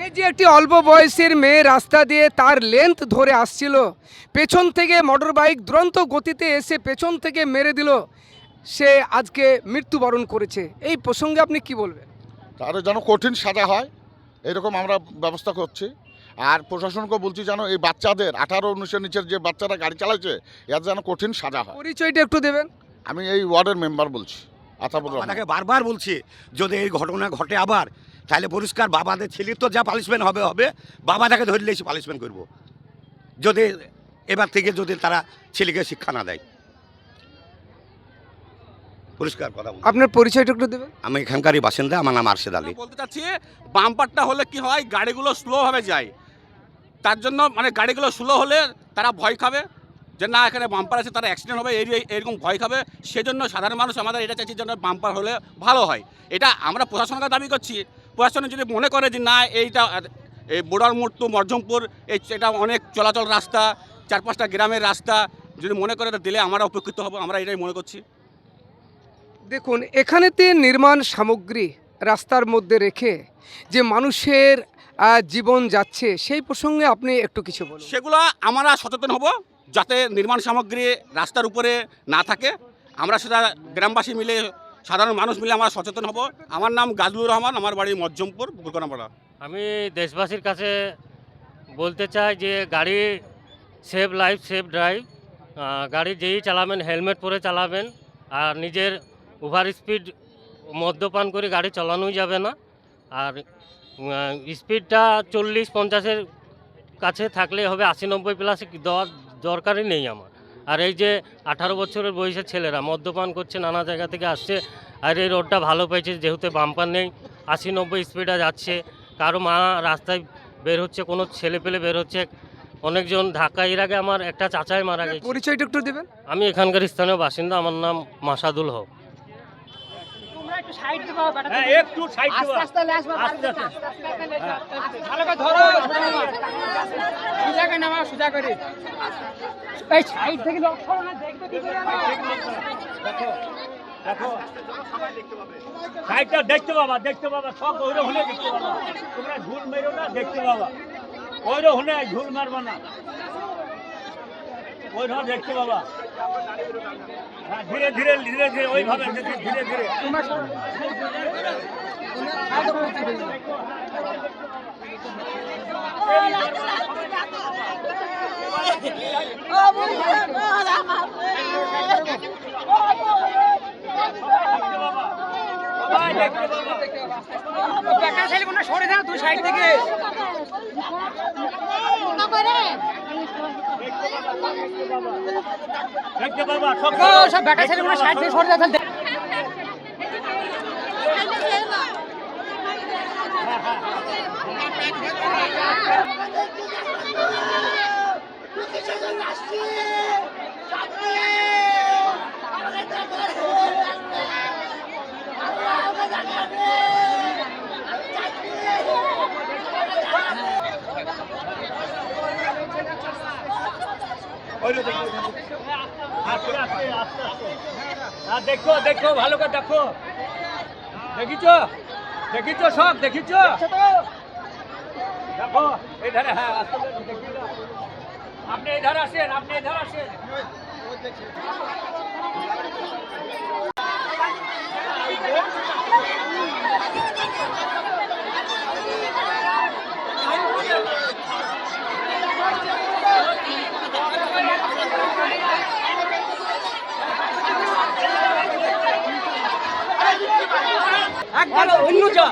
এই যে একটি অল্প বয়সের মেয়ে রাস্তা দিয়ে তার লেন্থ ধরে আসছিল, পেছন থেকে মোটর বাইক দুরন্ত গতিতে এসে পেছন থেকে মেরে দিল, সে আজকে মৃত্যুবরণ করেছে। এই প্রসঙ্গে আপনি কি বলবেন? তার যেন কঠিন সাজা হয় এরকম আমরা ব্যবস্থা করছি। আর প্রশাসনকে বলছি যেন এই বাচ্চাদের 18-19 নিচের যে বাচ্চারা গাড়ি চালাচ্ছে এর যেন কঠিন সাজা হয়। পরিচয়টা একটু দেবেন। আমি এই ওয়ার্ডের মেম্বার বলছি, আতাবুর রহমান। বাবাকে বারবার বলছি যদি এই ঘটনা ঘটে আবার, তাহলে পরিষ্কার বাবাদের ছেলের তো যা পানিশমেন্ট হবে হবে, বাবাটাকে ধরলে এসে পানিশমেন্ট করবো যদি এবার থেকে যদি তারা ছেলেকে শিক্ষা না দেয়। পরিষ্কার কথা বলছি। আপনার পরিচয়টা একটু দেবেন। আমি এখানকারই বাসিন্দা, আমার নাম আরশেদ আলী। বলতে চাচ্ছি বাম্পারটা হলে কি হয়, গাড়িগুলো স্লোভাবে যায়, তার জন্য মানে গাড়িগুলো স্লো হলে তারা ভয় খাবে যে না এখানে বাম্পার আছে, তারা অ্যাক্সিডেন্ট হবে, এরকম ভয় খাবে। সেজন্য সাধারণ মানুষ আমাদের এটা চাইছি যেন বাম্পার হলে ভালো হয়। এটা আমরা প্রশাসনকে দাবি করছি। প্রশাসন যদি মনে করে যে না এইটা এই বোড়ার মোড় টু মরজমপুর এটা অনেক চলাচল রাস্তা, 4-5টা গ্রামের রাস্তা, যদি মনে করে দিলে আমরা উপকৃত হব, আমরা এটাই মনে করছি। দেখুন, এখানেতে নির্মাণ সামগ্রী রাস্তার মধ্যে রেখে যে মানুষের জীবন যাচ্ছে, সেই প্রসঙ্গে আপনি একটু কিছু বলুন। সেগুলো আমরা সচেতন হব যাতে নির্মাণ সামগ্রী রাস্তার উপরে না থাকে। আমরা সেটা গ্রামবাসী মিলে, সাধারণ মানুষ মিলে আমরা সচেতন হব। আমার নাম গাজলুর রহমান, আমার বাড়ি মজ্জমপুর গুরকনাপাড়া। আমি দেশবাসীর কাছে বলতে চাই যে গাড়ি সেভ লাইফ সেভ ড্রাইভ। গাড়ি যেই চালাবেন হেলমেট পরে চালাবেন, আর নিজের ওভার স্পিড মদ্যপান করে গাড়ি চালানোই যাবে না। আর স্পিডটা 40-50-এর কাছে থাকলে হবে, 80-90 প্লাস দেওয়ার দরকারই নেই আমার। আর এই যে 18 বছরের বয়সের ছেলেরা মদ্যপান করছে, নানা জায়গা থেকে আসছে, আর এই রোডটা ভালো পেয়েছে যেহেতু বাম্পার নেই, 80-90 স্পিডে যাচ্ছে। কারো মা রাস্তায় বের হচ্ছে, কোনো ছেলে পেলে বের হচ্ছে, অনেকজন ধাক্কা। এর আগে আমার একটা চাচাই মারা গেছে। পরিচয়টা একটু দেবেন। আমি এখানকার স্থানীয় বাসিন্দা, আমার নাম মাসাদুল হক। একটু সাইড দিবা, আস্তে আস্তে ভালো করে ধরো, সোজা করে নামাও, সোজা করে এই সাইড থেকে লোক সরো না, দেখবে কি করে না। দেখো দেখো সাইডটা দেখতে পাবা, দেখতে পাবা, সব ওইরকম হলে দেখতে পাবা। তোমরা ঝুল মেরো না, দেখতে পাবা ওইরকম হলে ঝুল মারবা না, ওইরকম দেখতে পাবা। হ্যাঁ, ধীরে ধীরে ধীরে ধীরে ওইভাবে ধীরে ধীরে সরে যাও তুই সাইড থেকে। দেখতে পাবা সব বেটা ছেলেগুলো সাইড থেকে সরে যাও। দেখো দেখো ভালো করে দেখো, দেখিছ দেখিছ সব দেখিছ, দেখো এই ধারে। হ্যাঁ, আপনি এই ধারে আসেন, আপনি এই ধারে আসেন। একবার অন্য যা